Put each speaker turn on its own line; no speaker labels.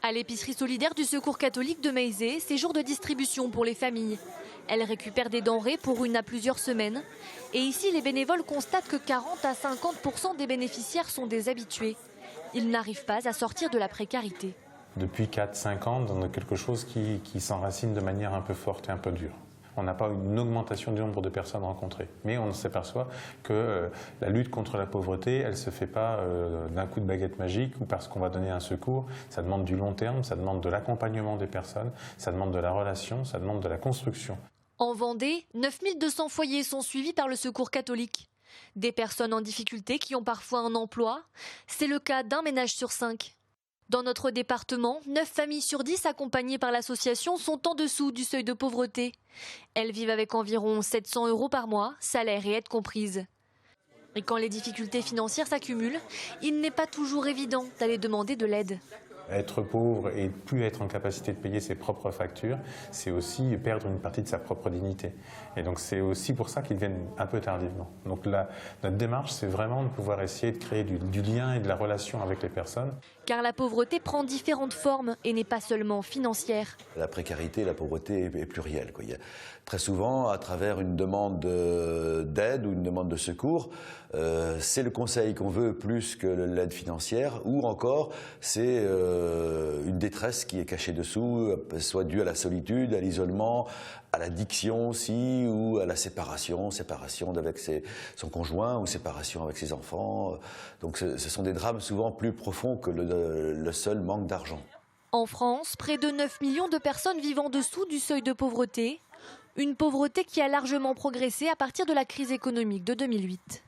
À l'épicerie solidaire du Secours catholique de Meizé, c'est jour de distribution pour les familles. Elles récupèrent des denrées pour une à plusieurs semaines. Et ici, les bénévoles constatent que 40 à 50% des bénéficiaires sont des habitués. Ils n'arrivent pas à sortir de la précarité.
Depuis 4-5 ans, on a quelque chose qui s'enracine de manière un peu forte et un peu dure. On n'a pas une augmentation du nombre de personnes rencontrées. Mais on s'aperçoit que la lutte contre la pauvreté, elle ne se fait pas d'un coup de baguette magique ou parce qu'on va donner un secours. Ça demande du long terme, ça demande de l'accompagnement des personnes, ça demande de la relation, ça demande de la construction.
En Vendée, 9200 foyers sont suivis par le Secours catholique. Des personnes en difficulté qui ont parfois un emploi. C'est le cas d'un ménage sur 5. Dans notre département, 9 familles sur 10 accompagnées par l'association sont en dessous du seuil de pauvreté. Elles vivent avec environ 700 € par mois, salaire et aide comprises. Et quand les difficultés financières s'accumulent, il n'est pas toujours évident d'aller demander de l'aide.
Être pauvre et plus être en capacité de payer ses propres factures, c'est aussi perdre une partie de sa propre dignité. Et donc c'est aussi pour ça qu'ils viennent un peu tardivement. Donc notre démarche, c'est vraiment de pouvoir essayer de créer du lien et de la relation avec les personnes.
Car la pauvreté prend différentes formes et n'est pas seulement financière.
La précarité, la pauvreté est plurielle. Il y a très souvent, à travers une demande d'aide ou une demande de secours, c'est le conseil qu'on veut plus que l'aide financière, ou encore c'est une détresse qui est cachée dessous, soit due à la solitude, à l'isolement, à l'addiction aussi, ou à la séparation avec son conjoint ou séparation avec ses enfants. Donc ce sont des drames souvent plus profonds que le seul manque d'argent.
En France, près de 9 millions de personnes vivent en dessous du seuil de pauvreté. Une pauvreté qui a largement progressé à partir de la crise économique de 2008.